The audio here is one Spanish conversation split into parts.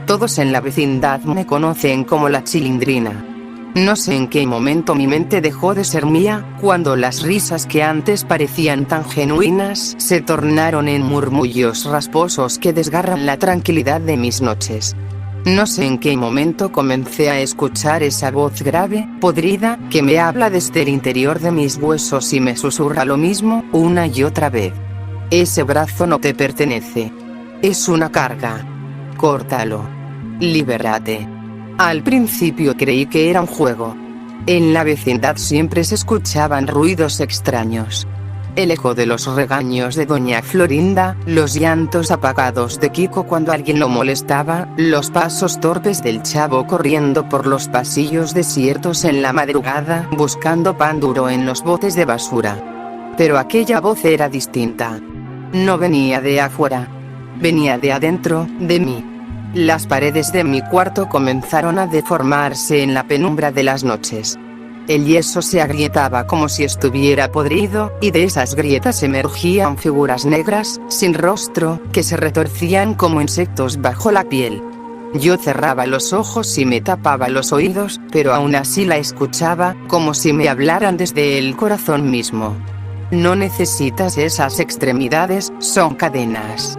Todos en la vecindad me conocen como la Chilindrina. No sé en qué momento mi mente dejó de ser mía, cuando las risas que antes parecían tan genuinas se tornaron en murmullos rasposos que desgarran la tranquilidad de mis noches. No sé en qué momento comencé a escuchar esa voz grave, podrida, que me habla desde el interior de mis huesos y me susurra lo mismo, una y otra vez. Ese brazo no te pertenece. Es una carga. Córtalo. Libérate. Al principio creí que era un juego. En la vecindad siempre se escuchaban ruidos extraños. El eco de los regaños de doña Florinda, los llantos apagados de Kiko cuando alguien lo molestaba, los pasos torpes del chavo corriendo por los pasillos desiertos en la madrugada buscando pan duro en los botes de basura. Pero aquella voz era distinta. No venía de afuera. Venía de adentro, de mí. Las paredes de mi cuarto comenzaron a deformarse en la penumbra de las noches. El yeso se agrietaba como si estuviera podrido, y de esas grietas emergían figuras negras, sin rostro, que se retorcían como insectos bajo la piel. Yo cerraba los ojos y me tapaba los oídos, pero aún así la escuchaba, como si me hablaran desde el corazón mismo. No necesitas esas extremidades, son cadenas.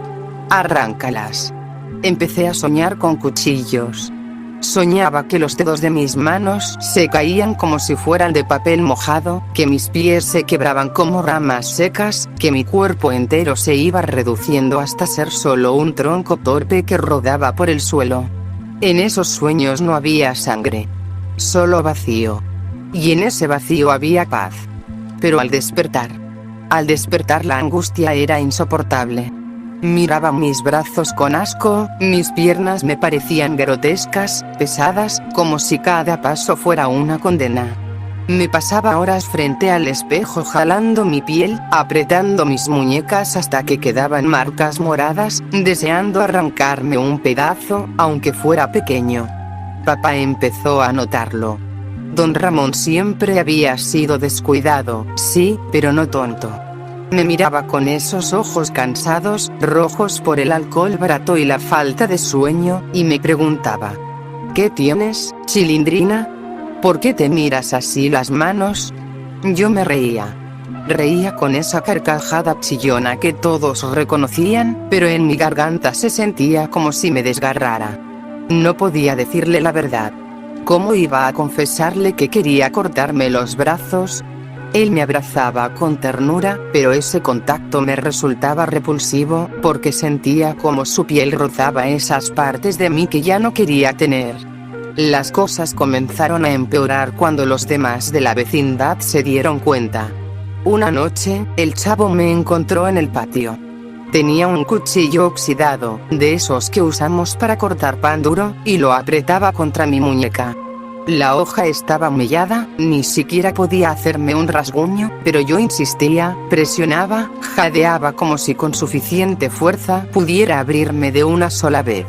Arráncalas. Empecé a soñar con cuchillos. Soñaba que los dedos de mis manos se caían como si fueran de papel mojado, que mis pies se quebraban como ramas secas, que mi cuerpo entero se iba reduciendo hasta ser solo un tronco torpe que rodaba por el suelo. En esos sueños no había sangre, solo vacío. Y en ese vacío había paz. Pero al despertar la angustia era insoportable. Miraba mis brazos con asco, mis piernas me parecían grotescas, pesadas, como si cada paso fuera una condena. Me pasaba horas frente al espejo jalando mi piel, apretando mis muñecas hasta que quedaban marcas moradas, deseando arrancarme un pedazo, aunque fuera pequeño. Papá empezó a notarlo. Don Ramón siempre había sido descuidado, sí, pero no tonto. Me miraba con esos ojos cansados, rojos por el alcohol barato y la falta de sueño, y me preguntaba: ¿qué tienes, Chilindrina? ¿Por qué te miras así las manos? Yo me reía. Reía con esa carcajada chillona que todos reconocían, pero en mi garganta se sentía como si me desgarrara. No podía decirle la verdad. ¿Cómo iba a confesarle que quería cortarme los brazos? Él me abrazaba con ternura, pero ese contacto me resultaba repulsivo, porque sentía como su piel rozaba esas partes de mí que ya no quería tener. Las cosas comenzaron a empeorar cuando los demás de la vecindad se dieron cuenta. Una noche, el chavo me encontró en el patio. Tenía un cuchillo oxidado, de esos que usamos para cortar pan duro, y lo apretaba contra mi muñeca. La hoja estaba mellada, ni siquiera podía hacerme un rasguño, pero yo insistía, presionaba, jadeaba como si con suficiente fuerza pudiera abrirme de una sola vez.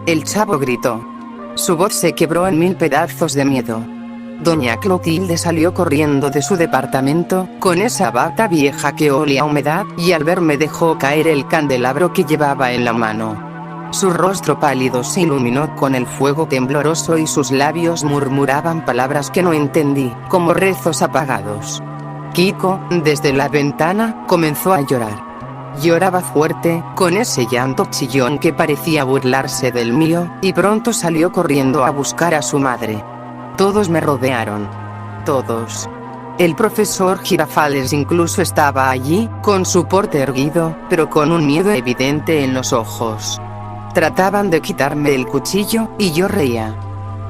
El chavo gritó. Su voz se quebró en mil pedazos de miedo. Doña Clotilde salió corriendo de su departamento, con esa bata vieja que olía a humedad, y al verme dejó caer el candelabro que llevaba en la mano. Su rostro pálido se iluminó con el fuego tembloroso y sus labios murmuraban palabras que no entendí, como rezos apagados. Kiko, desde la ventana, comenzó a llorar. Lloraba fuerte, con ese llanto chillón que parecía burlarse del mío, y pronto salió corriendo a buscar a su madre. Todos me rodearon. Todos. El profesor Girafales incluso estaba allí, con su porte erguido, pero con un miedo evidente en los ojos. Trataban de quitarme el cuchillo, y yo reía.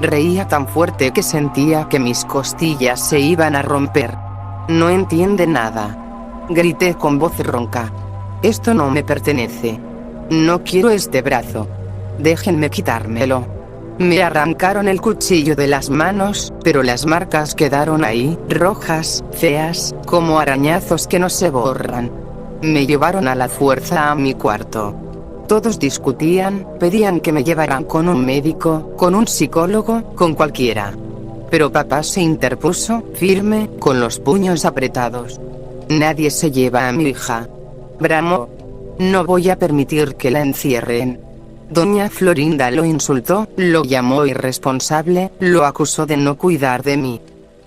Reía tan fuerte que sentía que mis costillas se iban a romper. No entiende nada. Grité con voz ronca. Esto no me pertenece. No quiero este brazo. Déjenme quitármelo. Me arrancaron el cuchillo de las manos, pero las marcas quedaron ahí, rojas, feas, como arañazos que no se borran. Me llevaron a la fuerza a mi cuarto. Todos discutían, pedían que me llevaran con un médico, con un psicólogo, con cualquiera. Pero papá se interpuso, firme, con los puños apretados. Nadie se lleva a mi hija. Bramó. No voy a permitir que la encierren. Doña Florinda lo insultó, lo llamó irresponsable, lo acusó de no cuidar de mí.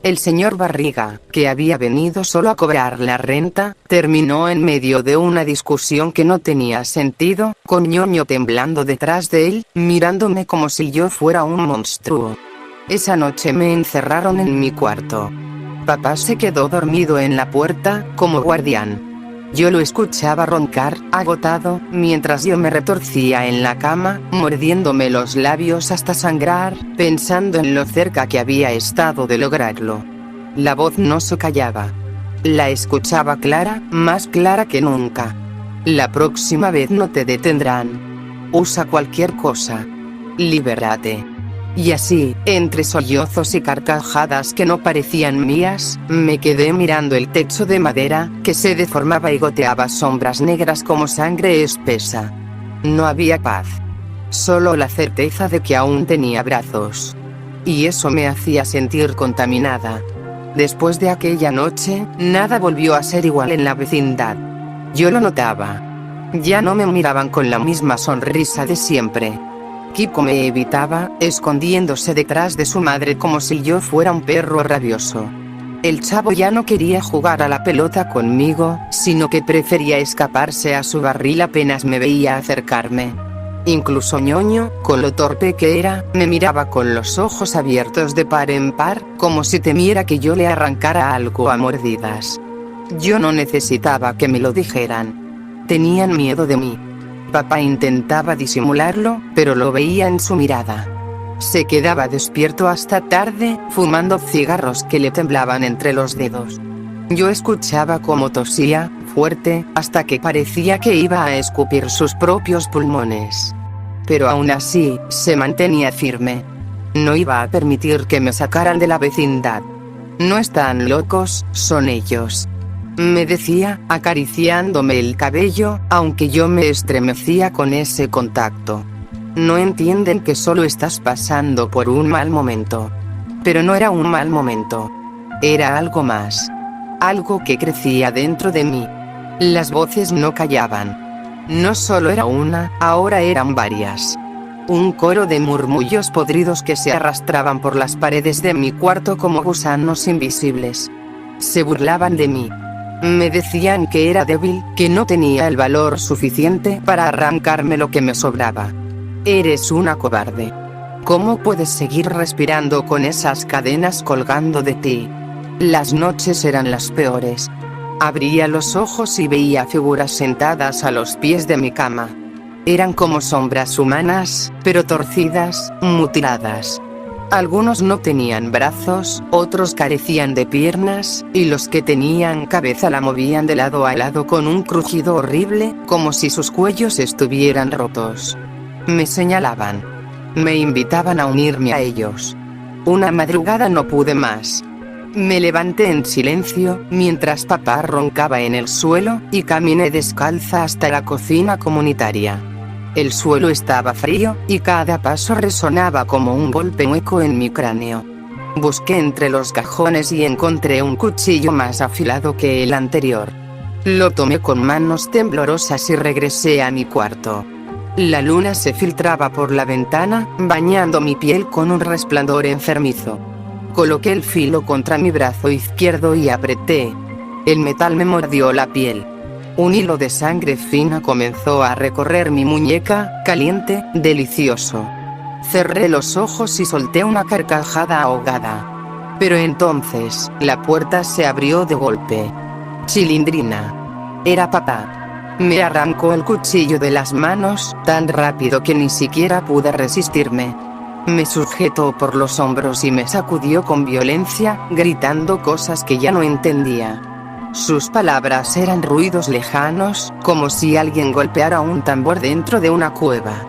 El señor Barriga, que había venido solo a cobrar la renta, terminó en medio de una discusión que no tenía sentido, con Ñoño temblando detrás de él, mirándome como si yo fuera un monstruo. Esa noche me encerraron en mi cuarto. Papá se quedó dormido en la puerta, como guardián. Yo lo escuchaba roncar, agotado, mientras yo me retorcía en la cama, mordiéndome los labios hasta sangrar, pensando en lo cerca que había estado de lograrlo. La voz no se callaba. La escuchaba clara, más clara que nunca. La próxima vez no te detendrán. Usa cualquier cosa. Libérate. Y así, entre sollozos y carcajadas que no parecían mías, me quedé mirando el techo de madera, que se deformaba y goteaba sombras negras como sangre espesa. No había paz. Solo la certeza de que aún tenía brazos. Y eso me hacía sentir contaminada. Después de aquella noche, nada volvió a ser igual en la vecindad. Yo lo notaba. Ya no me miraban con la misma sonrisa de siempre. Kiko me evitaba, escondiéndose detrás de su madre como si yo fuera un perro rabioso. El chavo ya no quería jugar a la pelota conmigo, sino que prefería escaparse a su barril apenas me veía acercarme. Incluso Ñoño, con lo torpe que era, me miraba con los ojos abiertos de par en par, como si temiera que yo le arrancara algo a mordidas. Yo no necesitaba que me lo dijeran. Tenían miedo de mí. Papá intentaba disimularlo, pero lo veía en su mirada. Se quedaba despierto hasta tarde, fumando cigarros que le temblaban entre los dedos. Yo escuchaba cómo tosía, fuerte, hasta que parecía que iba a escupir sus propios pulmones. Pero aún así, se mantenía firme. No iba a permitir que me sacaran de la vecindad. No están locos, son ellos. Me decía, acariciándome el cabello, aunque yo me estremecía con ese contacto. No entienden que solo estás pasando por un mal momento. Pero no era un mal momento. Era algo más. Algo que crecía dentro de mí. Las voces no callaban. No solo era una, ahora eran varias. Un coro de murmullos podridos que se arrastraban por las paredes de mi cuarto como gusanos invisibles. Se burlaban de mí. Me decían que era débil, que no tenía el valor suficiente para arrancarme lo que me sobraba. Eres una cobarde. ¿Cómo puedes seguir respirando con esas cadenas colgando de ti? Las noches eran las peores. Abría los ojos y veía figuras sentadas a los pies de mi cama. Eran como sombras humanas, pero torcidas, mutiladas. Algunos no tenían brazos, otros carecían de piernas, y los que tenían cabeza la movían de lado a lado con un crujido horrible, como si sus cuellos estuvieran rotos. Me señalaban. Me invitaban a unirme a ellos. Una madrugada no pude más. Me levanté en silencio, mientras papá roncaba en el suelo, y caminé descalza hasta la cocina comunitaria. El suelo estaba frío, y cada paso resonaba como un golpe hueco en mi cráneo. Busqué entre los cajones y encontré un cuchillo más afilado que el anterior. Lo tomé con manos temblorosas y regresé a mi cuarto. La luna se filtraba por la ventana, bañando mi piel con un resplandor enfermizo. Coloqué el filo contra mi brazo izquierdo y apreté. El metal me mordió la piel. Un hilo de sangre fina comenzó a recorrer mi muñeca, caliente, delicioso. Cerré los ojos y solté una carcajada ahogada. Pero entonces, la puerta se abrió de golpe. Chilindrina. Era papá. Me arrancó el cuchillo de las manos, tan rápido que ni siquiera pude resistirme. Me sujetó por los hombros y me sacudió con violencia, gritando cosas que ya no entendía. Sus palabras eran ruidos lejanos, como si alguien golpeara un tambor dentro de una cueva.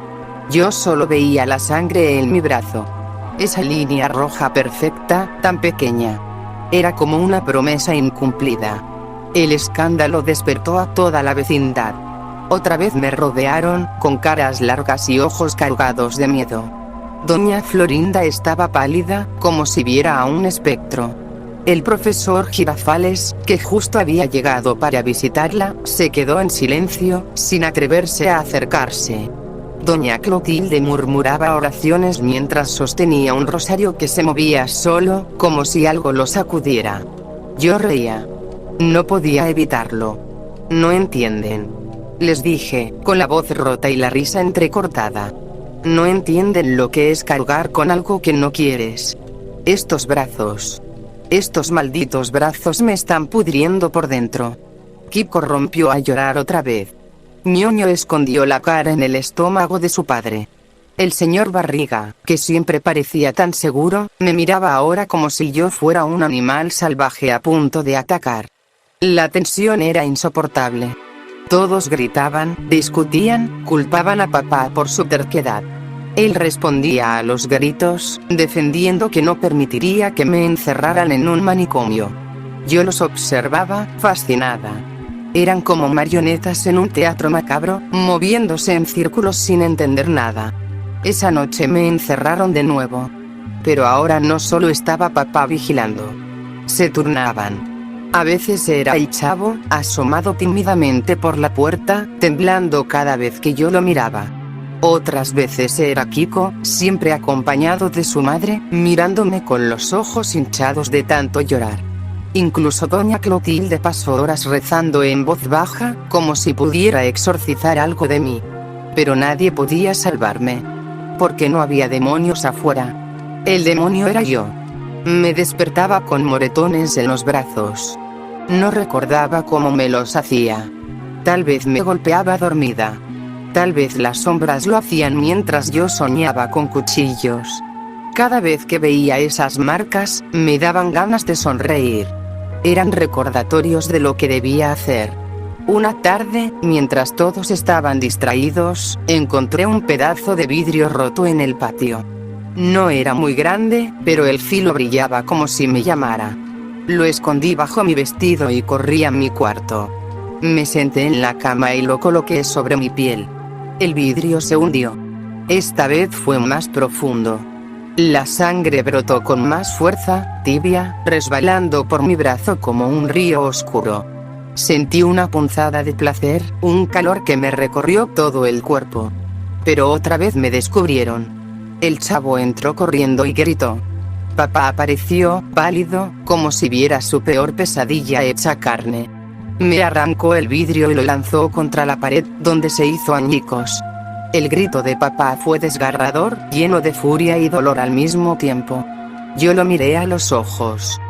Yo solo veía la sangre en mi brazo. Esa línea roja perfecta, tan pequeña. Era como una promesa incumplida. El escándalo despertó a toda la vecindad. Otra vez me rodearon, con caras largas y ojos cargados de miedo. Doña Florinda estaba pálida, como si viera a un espectro. El profesor Girafales, que justo había llegado para visitarla, se quedó en silencio, sin atreverse a acercarse. Doña Clotilde murmuraba oraciones mientras sostenía un rosario que se movía solo, como si algo lo sacudiera. Yo reía. No podía evitarlo. No entienden. Les dije, con la voz rota y la risa entrecortada. No entienden lo que es cargar con algo que no quieres. Estos brazos. Estos malditos brazos me están pudriendo por dentro. Kiko rompió a llorar otra vez. Ñoño escondió la cara en el estómago de su padre. El señor Barriga, que siempre parecía tan seguro, me miraba ahora como si yo fuera un animal salvaje a punto de atacar. La tensión era insoportable. Todos gritaban, discutían, culpaban a papá por su terquedad. Él respondía a los gritos, defendiendo que no permitiría que me encerraran en un manicomio. Yo los observaba, fascinada. Eran como marionetas en un teatro macabro, moviéndose en círculos sin entender nada. Esa noche me encerraron de nuevo. Pero ahora no solo estaba papá vigilando. Se turnaban. A veces era el chavo, asomado tímidamente por la puerta, temblando cada vez que yo lo miraba. Otras veces era Kiko, siempre acompañado de su madre, mirándome con los ojos hinchados de tanto llorar. Incluso doña Clotilde pasó horas rezando en voz baja, como si pudiera exorcizar algo de mí. Pero nadie podía salvarme. Porque no había demonios afuera. El demonio era yo. Me despertaba con moretones en los brazos. No recordaba cómo me los hacía. Tal vez me golpeaba dormida. Tal vez las sombras lo hacían mientras yo soñaba con cuchillos. Cada vez que veía esas marcas, me daban ganas de sonreír. Eran recordatorios de lo que debía hacer. Una tarde, mientras todos estaban distraídos, encontré un pedazo de vidrio roto en el patio. No era muy grande, pero el filo brillaba como si me llamara. Lo escondí bajo mi vestido y corrí a mi cuarto. Me senté en la cama y lo coloqué sobre mi piel. El vidrio se hundió. Esta vez fue más profundo. La sangre brotó con más fuerza, tibia, resbalando por mi brazo como un río oscuro. Sentí una punzada de placer, un calor que me recorrió todo el cuerpo. Pero otra vez me descubrieron. El chavo entró corriendo y gritó. Papá apareció, pálido, como si viera su peor pesadilla hecha carne. Me arrancó el vidrio y lo lanzó contra la pared, donde se hizo añicos. El grito de papá fue desgarrador, lleno de furia y dolor al mismo tiempo. Yo lo miré a los ojos.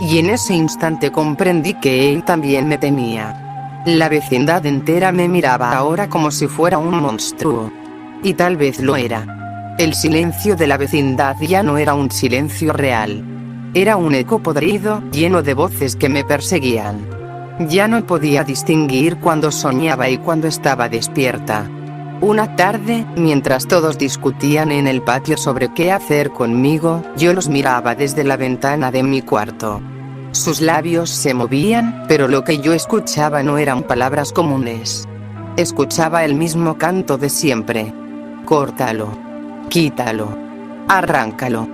Y en ese instante comprendí que él también me temía. La vecindad entera me miraba ahora como si fuera un monstruo. Y tal vez lo era. El silencio de la vecindad ya no era un silencio real. Era un eco podrido, lleno de voces que me perseguían. Ya no podía distinguir cuando soñaba y cuando estaba despierta. Una tarde, mientras todos discutían en el patio sobre qué hacer conmigo, yo los miraba desde la ventana de mi cuarto. Sus labios se movían, pero lo que yo escuchaba no eran palabras comunes. Escuchaba el mismo canto de siempre. Córtalo. Quítalo. Arráncalo.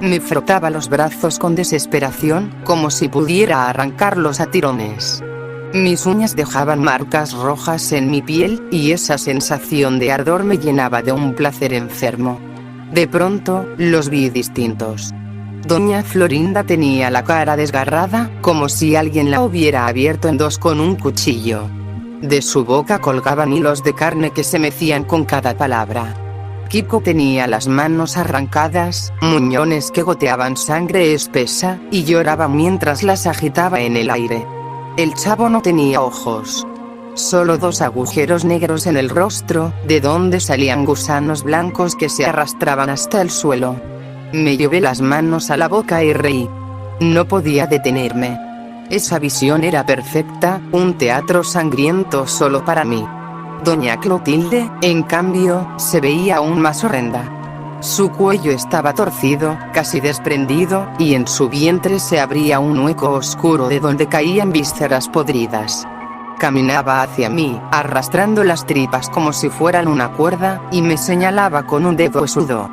Me frotaba los brazos con desesperación, como si pudiera arrancarlos a tirones. Mis uñas dejaban marcas rojas en mi piel, y esa sensación de ardor me llenaba de un placer enfermo. De pronto, los vi distintos. Doña Florinda tenía la cara desgarrada, como si alguien la hubiera abierto en dos con un cuchillo. De su boca colgaban hilos de carne que se mecían con cada palabra. Kiko tenía las manos arrancadas, muñones que goteaban sangre espesa, y lloraba mientras las agitaba en el aire. El chavo no tenía ojos. Solo dos agujeros negros en el rostro, de donde salían gusanos blancos que se arrastraban hasta el suelo. Me llevé las manos a la boca y reí. No podía detenerme. Esa visión era perfecta, un teatro sangriento solo para mí. Doña Clotilde, en cambio, se veía aún más horrenda. Su cuello estaba torcido, casi desprendido, y en su vientre se abría un hueco oscuro de donde caían vísceras podridas. Caminaba hacia mí, arrastrando las tripas como si fueran una cuerda, y me señalaba con un dedo huesudo.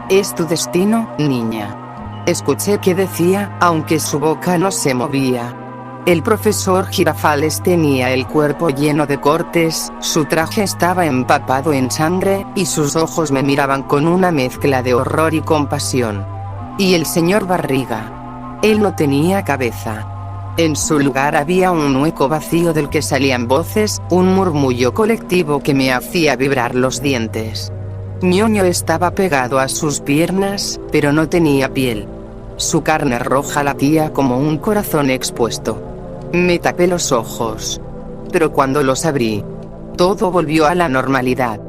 «Es tu destino, niña». Escuché que decía, aunque su boca no se movía. El profesor Girafales tenía el cuerpo lleno de cortes, su traje estaba empapado en sangre, y sus ojos me miraban con una mezcla de horror y compasión. Y el señor Barriga. Él no tenía cabeza. En su lugar había un hueco vacío del que salían voces, un murmullo colectivo que me hacía vibrar los dientes. Ñoño estaba pegado a sus piernas, pero no tenía piel. Su carne roja latía como un corazón expuesto. Me tapé los ojos. Pero cuando los abrí, todo volvió a la normalidad.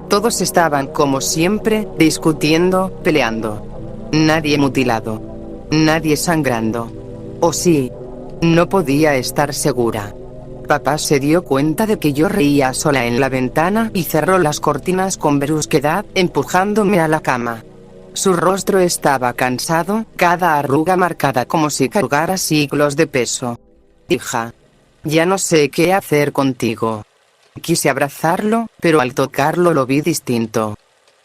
Todos estaban como siempre, discutiendo, peleando. Nadie mutilado. Nadie sangrando. ¿O sí? No podía estar segura. Papá se dio cuenta de que yo reía sola en la ventana y cerró las cortinas con brusquedad, empujándome a la cama. Su rostro estaba cansado, cada arruga marcada como si cargara siglos de peso. Hija, ya no sé qué hacer contigo. Quise abrazarlo, pero al tocarlo lo vi distinto.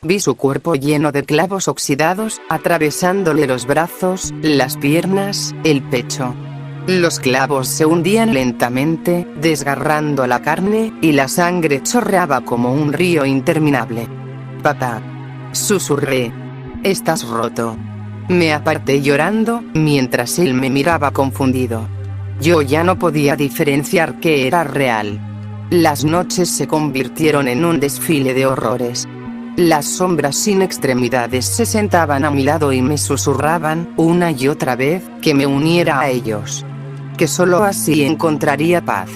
Vi su cuerpo lleno de clavos oxidados, atravesándole los brazos, las piernas, el pecho. Los clavos se hundían lentamente, desgarrando la carne, y la sangre chorreaba como un río interminable. Papá. Susurré. Estás roto. Me aparté llorando, mientras él me miraba confundido. Yo ya no podía diferenciar qué era real. Las noches se convirtieron en un desfile de horrores. Las sombras sin extremidades se sentaban a mi lado y me susurraban, una y otra vez, que me uniera a ellos. Que solo así encontraría paz.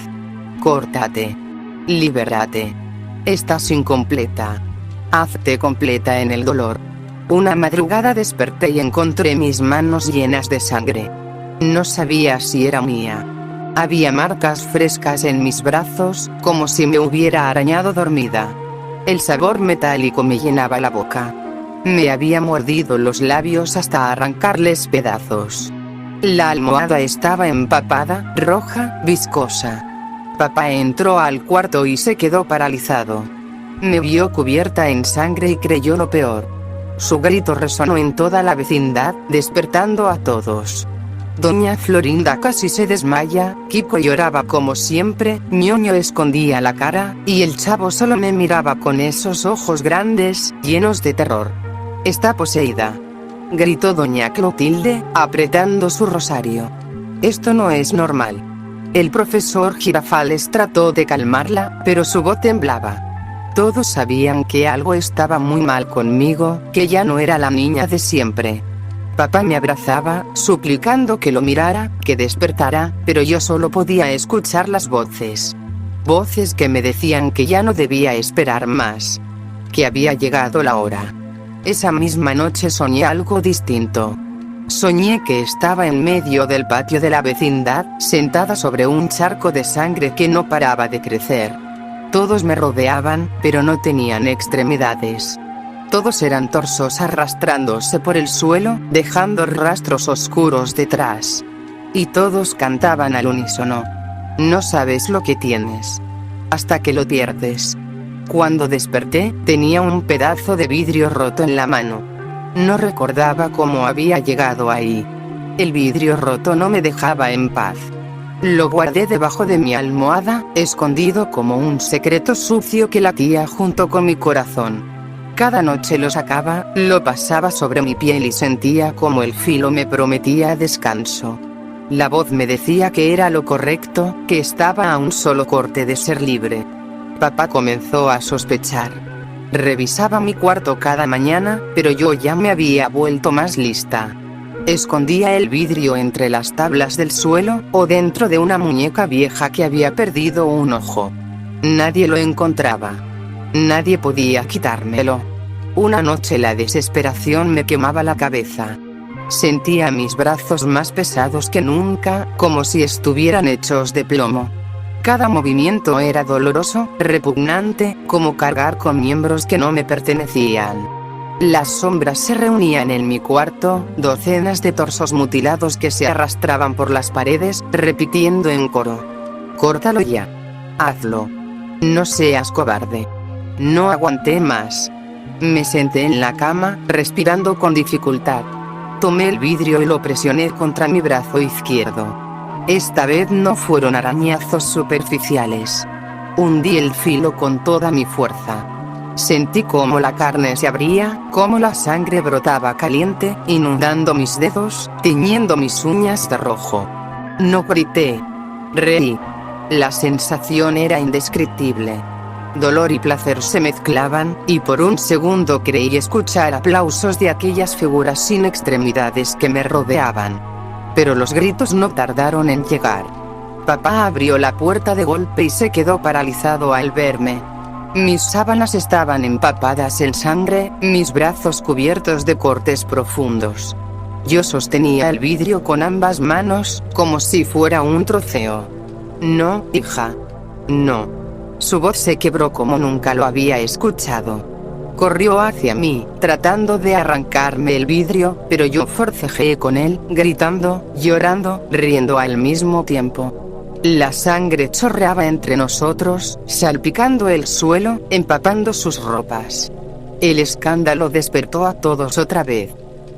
Córtate. Libérate. Estás incompleta. Hazte completa en el dolor. Una madrugada desperté y encontré mis manos llenas de sangre. No sabía si era mía. Había marcas frescas en mis brazos, como si me hubiera arañado dormida. El sabor metálico me llenaba la boca. Me había mordido los labios hasta arrancarles pedazos. La almohada estaba empapada, roja, viscosa. Papá entró al cuarto y se quedó paralizado. Me vio cubierta en sangre y creyó lo peor. Su grito resonó en toda la vecindad, despertando a todos. Doña Florinda casi se desmaya, Kiko lloraba como siempre, Ñoño escondía la cara, y el chavo solo me miraba con esos ojos grandes, llenos de terror. «Está poseída», gritó doña Clotilde, apretando su rosario. «Esto no es normal». El profesor Girafales trató de calmarla, pero su voz temblaba. Todos sabían que algo estaba muy mal conmigo, que ya no era la niña de siempre. Papá me abrazaba, suplicando que lo mirara, que despertara, pero yo solo podía escuchar las voces. Voces que me decían que ya no debía esperar más. Que había llegado la hora. Esa misma noche soñé algo distinto. Soñé que estaba en medio del patio de la vecindad, sentada sobre un charco de sangre que no paraba de crecer. Todos me rodeaban, pero no tenían extremidades. Todos eran torsos arrastrándose por el suelo, dejando rastros oscuros detrás. Y todos cantaban al unísono. No sabes lo que tienes. Hasta que lo pierdes. Cuando desperté, tenía un pedazo de vidrio roto en la mano. No recordaba cómo había llegado ahí. El vidrio roto no me dejaba en paz. Lo guardé debajo de mi almohada, escondido como un secreto sucio que latía junto con mi corazón. Cada noche lo sacaba, lo pasaba sobre mi piel y sentía como el filo me prometía descanso. La voz me decía que era lo correcto, que estaba a un solo corte de ser libre. Papá comenzó a sospechar. Revisaba mi cuarto cada mañana, pero yo ya me había vuelto más lista. Escondía el vidrio entre las tablas del suelo, o dentro de una muñeca vieja que había perdido un ojo. Nadie lo encontraba. Nadie podía quitármelo. Una noche la desesperación me quemaba la cabeza. Sentía mis brazos más pesados que nunca, como si estuvieran hechos de plomo. Cada movimiento era doloroso, repugnante, como cargar con miembros que no me pertenecían. Las sombras se reunían en mi cuarto, docenas de torsos mutilados que se arrastraban por las paredes, repitiendo en coro: «Córtalo ya. Hazlo. No seas cobarde». No aguanté más. Me senté en la cama, respirando con dificultad. Tomé el vidrio y lo presioné contra mi brazo izquierdo. Esta vez no fueron arañazos superficiales. Hundí el filo con toda mi fuerza. Sentí cómo la carne se abría, cómo la sangre brotaba caliente, inundando mis dedos, tiñendo mis uñas de rojo. No grité. Reí. La sensación era indescriptible. Dolor y placer se mezclaban, y por un segundo creí escuchar aplausos de aquellas figuras sin extremidades que me rodeaban. Pero los gritos no tardaron en llegar. Papá abrió la puerta de golpe y se quedó paralizado al verme. Mis sábanas estaban empapadas en sangre, mis brazos cubiertos de cortes profundos. Yo sostenía el vidrio con ambas manos, como si fuera un trofeo. No, hija. No. Su voz se quebró como nunca lo había escuchado. Corrió hacia mí, tratando de arrancarme el vidrio, pero yo forcejeé con él, gritando, llorando, riendo al mismo tiempo. La sangre chorreaba entre nosotros, salpicando el suelo, empapando sus ropas. El escándalo despertó a todos otra vez.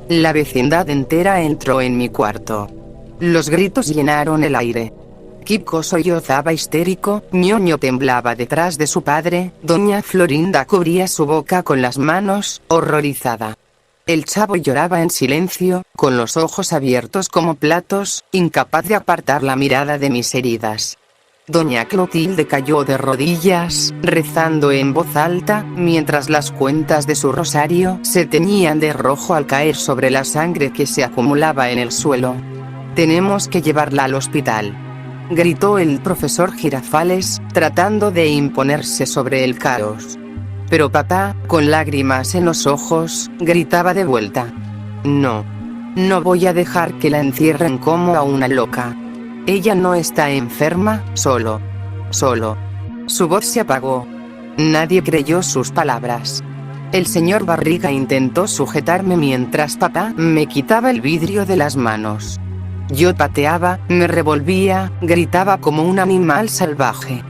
La vecindad entera entró en mi cuarto. Los gritos llenaron el aire. Kiko sollozaba histérico, Ñoño temblaba detrás de su padre, doña Florinda cubría su boca con las manos, horrorizada. El chavo lloraba en silencio, con los ojos abiertos como platos, incapaz de apartar la mirada de mis heridas. Doña Clotilde cayó de rodillas, rezando en voz alta, mientras las cuentas de su rosario se teñían de rojo al caer sobre la sangre que se acumulaba en el suelo. «Tenemos que llevarla al hospital», gritó el profesor Girafales, tratando de imponerse sobre el caos. Pero papá, con lágrimas en los ojos, gritaba de vuelta. «No. No voy a dejar que la encierren como a una loca. Ella no está enferma, solo. Su voz se apagó. Nadie creyó sus palabras. El señor Barriga intentó sujetarme mientras papá me quitaba el vidrio de las manos. Yo pateaba, me revolvía, gritaba como un animal salvaje.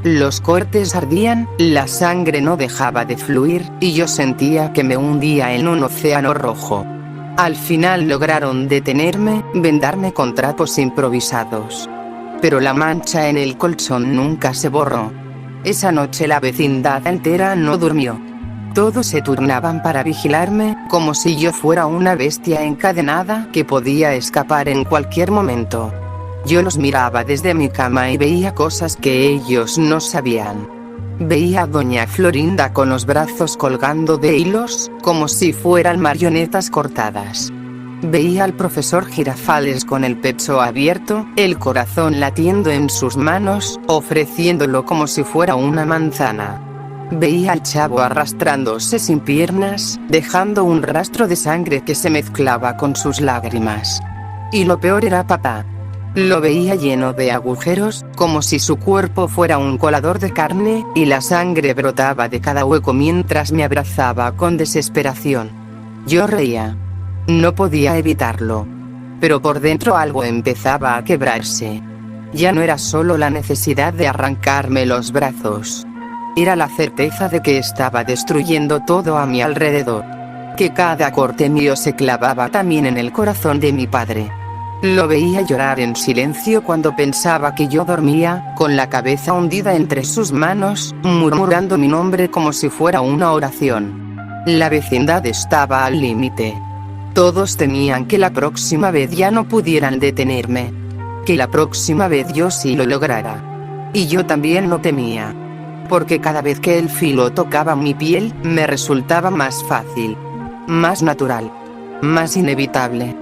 Los cortes ardían, la sangre no dejaba de fluir, y yo sentía que me hundía en un océano rojo. Al final lograron detenerme, vendarme con trapos improvisados. Pero la mancha en el colchón nunca se borró. Esa noche la vecindad entera no durmió. Todos se turnaban para vigilarme, como si yo fuera una bestia encadenada que podía escapar en cualquier momento. Yo los miraba desde mi cama y veía cosas que ellos no sabían. Veía a doña Florinda con los brazos colgando de hilos, como si fueran marionetas cortadas. Veía al profesor Girafales con el pecho abierto, el corazón latiendo en sus manos, ofreciéndolo como si fuera una manzana. Veía al chavo arrastrándose sin piernas, dejando un rastro de sangre que se mezclaba con sus lágrimas. Y lo peor era papá. Lo veía lleno de agujeros, como si su cuerpo fuera un colador de carne, y la sangre brotaba de cada hueco mientras me abrazaba con desesperación. Yo reía. No podía evitarlo. Pero por dentro algo empezaba a quebrarse. Ya no era solo la necesidad de arrancarme los brazos. Era la certeza de que estaba destruyendo todo a mi alrededor. Que cada corte mío se clavaba también en el corazón de mi padre. Lo veía llorar en silencio cuando pensaba que yo dormía, con la cabeza hundida entre sus manos, murmurando mi nombre como si fuera una oración. La vecindad estaba al límite. Todos temían que la próxima vez ya no pudieran detenerme. Que la próxima vez yo sí lo lograra. Y yo también lo temía. Porque cada vez que el filo tocaba mi piel, me resultaba más fácil. Más natural. Más inevitable.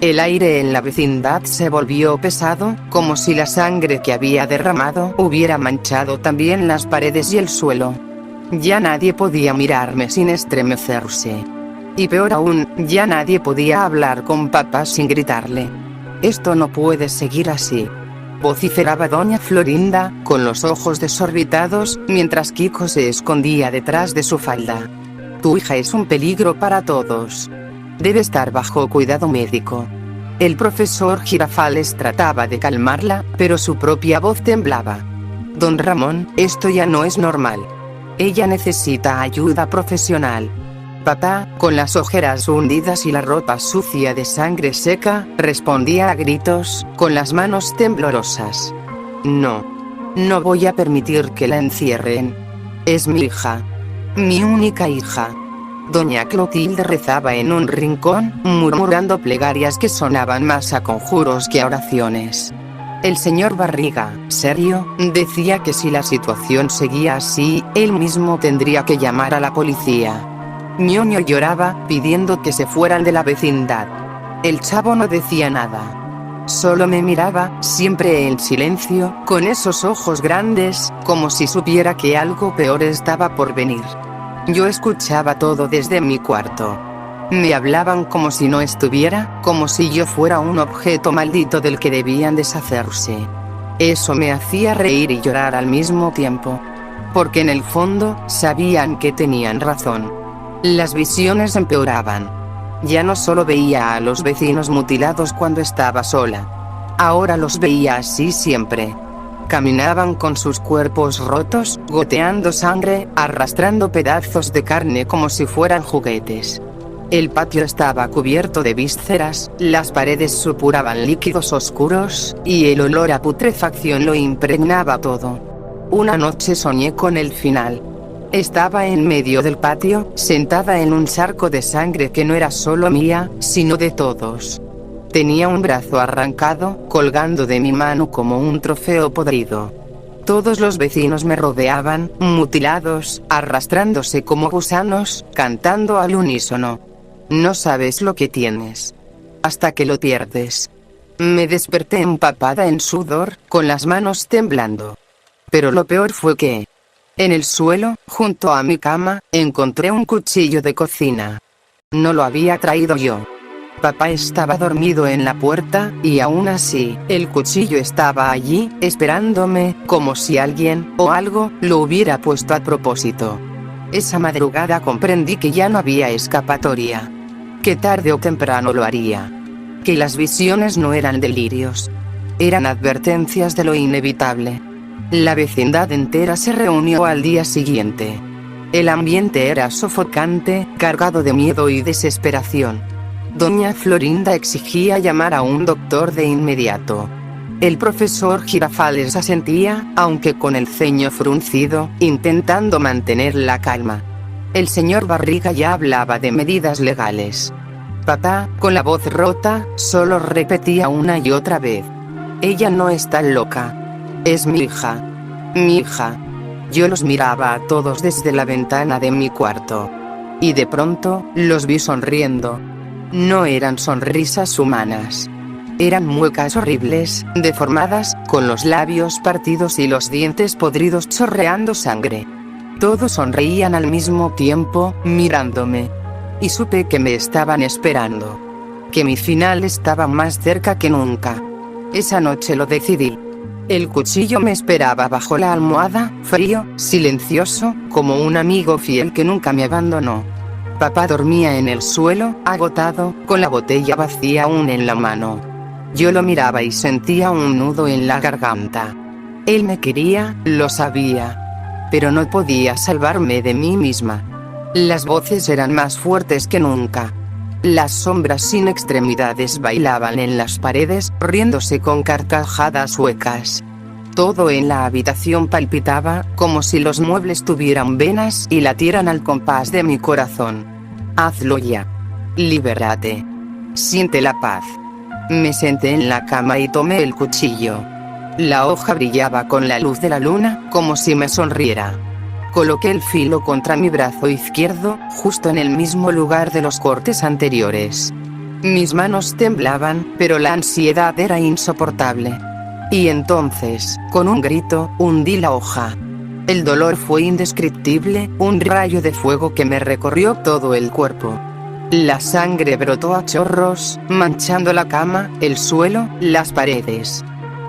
El aire en la vecindad se volvió pesado, como si la sangre que había derramado hubiera manchado también las paredes y el suelo. Ya nadie podía mirarme sin estremecerse. Y peor aún, ya nadie podía hablar con papá sin gritarle. «Esto no puede seguir así», vociferaba doña Florinda, con los ojos desorbitados, mientras Kiko se escondía detrás de su falda. «Tu hija es un peligro para todos. Debe estar bajo cuidado médico». El profesor Girafales trataba de calmarla, pero su propia voz temblaba. «Don Ramón, esto ya no es normal. Ella necesita ayuda profesional». Papá, con las ojeras hundidas y la ropa sucia de sangre seca, respondía a gritos, con las manos temblorosas. No. No voy a permitir que la encierren. Es mi hija. Mi única hija. Doña Clotilde rezaba en un rincón, murmurando plegarias que sonaban más a conjuros que a oraciones. El señor Barriga, serio, decía que si la situación seguía así, él mismo tendría que llamar a la policía. Ñoño lloraba, pidiendo que se fueran de la vecindad. El chavo no decía nada. Solo me miraba, siempre en silencio, con esos ojos grandes, como si supiera que algo peor estaba por venir. Yo escuchaba todo desde mi cuarto. Me hablaban como si no estuviera, como si yo fuera un objeto maldito del que debían deshacerse. Eso me hacía reír y llorar al mismo tiempo. Porque en el fondo, sabían que tenían razón. Las visiones empeoraban. Ya no solo veía a los vecinos mutilados cuando estaba sola. Ahora los veía así siempre. Caminaban con sus cuerpos rotos, goteando sangre, arrastrando pedazos de carne como si fueran juguetes. El patio estaba cubierto de vísceras, las paredes supuraban líquidos oscuros, y el olor a putrefacción lo impregnaba todo. Una noche soñé con el final. Estaba en medio del patio, sentada en un charco de sangre que no era solo mía, sino de todos. Tenía un brazo arrancado, colgando de mi mano como un trofeo podrido. Todos los vecinos me rodeaban, mutilados, arrastrándose como gusanos, cantando al unísono. No sabes lo que tienes. Hasta que lo pierdes. Me desperté empapada en sudor, con las manos temblando. Pero lo peor fue que, en el suelo, junto a mi cama, encontré un cuchillo de cocina. No lo había traído yo. Papá estaba dormido en la puerta, y aún así, el cuchillo estaba allí, esperándome, como si alguien, o algo, lo hubiera puesto a propósito. Esa madrugada comprendí que ya no había escapatoria. Que tarde o temprano lo haría. Que las visiones no eran delirios. Eran advertencias de lo inevitable. La vecindad entera se reunió al día siguiente. El ambiente era sofocante, cargado de miedo y desesperación. Doña Florinda exigía llamar a un doctor de inmediato. El profesor Girafales asentía, aunque con el ceño fruncido, intentando mantener la calma. El señor Barriga ya hablaba de medidas legales. Papá, con la voz rota, solo repetía una y otra vez: ella no está loca. Es mi hija. Mi hija. Yo los miraba a todos desde la ventana de mi cuarto. Y de pronto, los vi sonriendo. No eran sonrisas humanas. Eran muecas horribles, deformadas, con los labios partidos y los dientes podridos chorreando sangre. Todos sonreían al mismo tiempo, mirándome. Y supe que me estaban esperando. Que mi final estaba más cerca que nunca. Esa noche lo decidí. El cuchillo me esperaba bajo la almohada, frío, silencioso, como un amigo fiel que nunca me abandonó. Papá dormía en el suelo, agotado, con la botella vacía aún en la mano. Yo lo miraba y sentía un nudo en la garganta. Él me quería, lo sabía. Pero no podía salvarme de mí misma. Las voces eran más fuertes que nunca. Las sombras sin extremidades bailaban en las paredes, riéndose con carcajadas huecas. Todo en la habitación palpitaba, como si los muebles tuvieran venas y latieran al compás de mi corazón. Hazlo ya. Libérate. Siente la paz. Me senté en la cama y tomé el cuchillo. La hoja brillaba con la luz de la luna, como si me sonriera. Coloqué el filo contra mi brazo izquierdo, justo en el mismo lugar de los cortes anteriores. Mis manos temblaban, pero la ansiedad era insoportable. Y entonces, con un grito, hundí la hoja. El dolor fue indescriptible, un rayo de fuego que me recorrió todo el cuerpo. La sangre brotó a chorros, manchando la cama, el suelo, las paredes.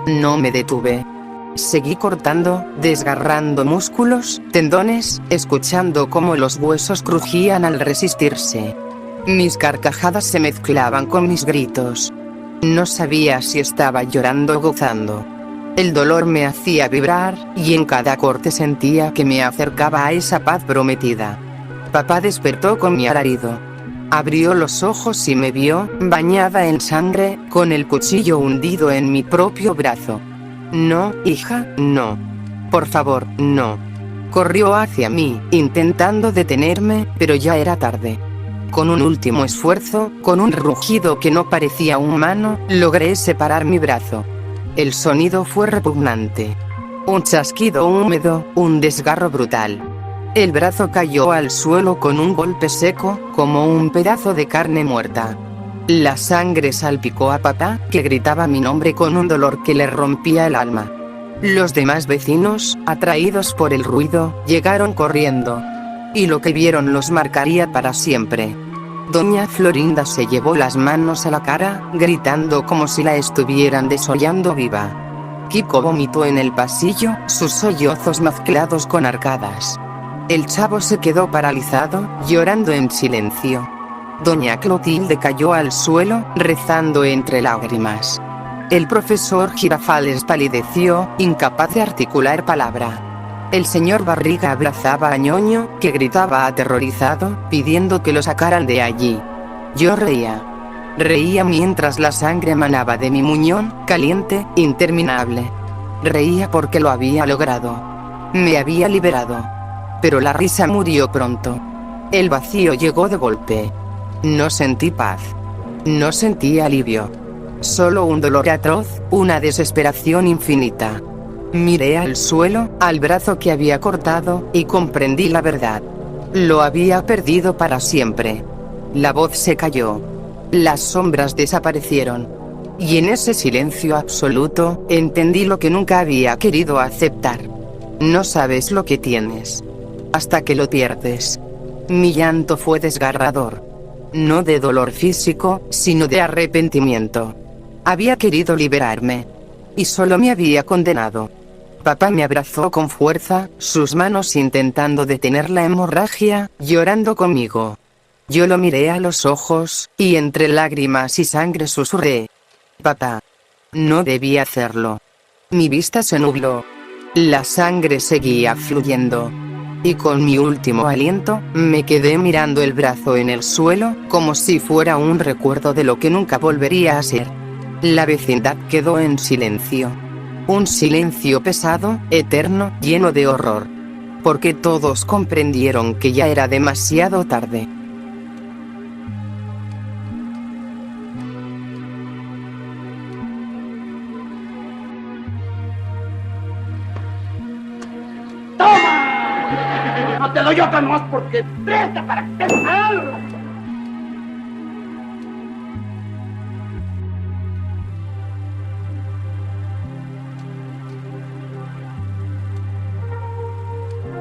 No me detuve. Seguí cortando, desgarrando músculos, tendones, escuchando cómo los huesos crujían al resistirse. Mis carcajadas se mezclaban con mis gritos. No sabía si estaba llorando o gozando. El dolor me hacía vibrar, y en cada corte sentía que me acercaba a esa paz prometida. Papá despertó con mi alarido. Abrió los ojos y me vio, bañada en sangre, con el cuchillo hundido en mi propio brazo. No, hija, no. Por favor, no. Corrió hacia mí, intentando detenerme, pero ya era tarde. Con un último esfuerzo, con un rugido que no parecía humano, logré separar mi brazo. El sonido fue repugnante. Un chasquido húmedo, un desgarro brutal. El brazo cayó al suelo con un golpe seco, como un pedazo de carne muerta. La sangre salpicó a papá, que gritaba mi nombre con un dolor que le rompía el alma. Los demás vecinos, atraídos por el ruido, llegaron corriendo. Y lo que vieron los marcaría para siempre. Doña Florinda se llevó las manos a la cara, gritando como si la estuvieran desollando viva. Kiko vomitó en el pasillo, sus sollozos mezclados con arcadas. El chavo se quedó paralizado, llorando en silencio. Doña Clotilde cayó al suelo, rezando entre lágrimas. El profesor Girafales palideció, incapaz de articular palabra. El señor Barriga abrazaba a Ñoño, que gritaba aterrorizado, pidiendo que lo sacaran de allí. Yo reía. Reía mientras la sangre manaba de mi muñón, caliente, interminable. Reía porque lo había logrado. Me había liberado. Pero la risa murió pronto. El vacío llegó de golpe. No sentí paz. No sentí alivio. Solo un dolor atroz, una desesperación infinita. Miré al suelo, al brazo que había cortado, y comprendí la verdad. Lo había perdido para siempre. La voz se cayó. Las sombras desaparecieron. Y en ese silencio absoluto, entendí lo que nunca había querido aceptar. No sabes lo que tienes hasta que lo pierdes. Mi llanto fue desgarrador. No de dolor físico, sino de arrepentimiento. Había querido liberarme. Y solo me había condenado. Papá me abrazó con fuerza, sus manos intentando detener la hemorragia, llorando conmigo. Yo lo miré a los ojos, y entre lágrimas y sangre susurré: papá. No debía hacerlo. Mi vista se nubló. La sangre seguía fluyendo. Y con mi último aliento, me quedé mirando el brazo en el suelo, como si fuera un recuerdo de lo que nunca volvería a ser. La vecindad quedó en silencio. Un silencio pesado, eterno, lleno de horror. Porque todos comprendieron que ya era demasiado tarde. ¡Toma! No te doy otra nomás porque presta para que te algo.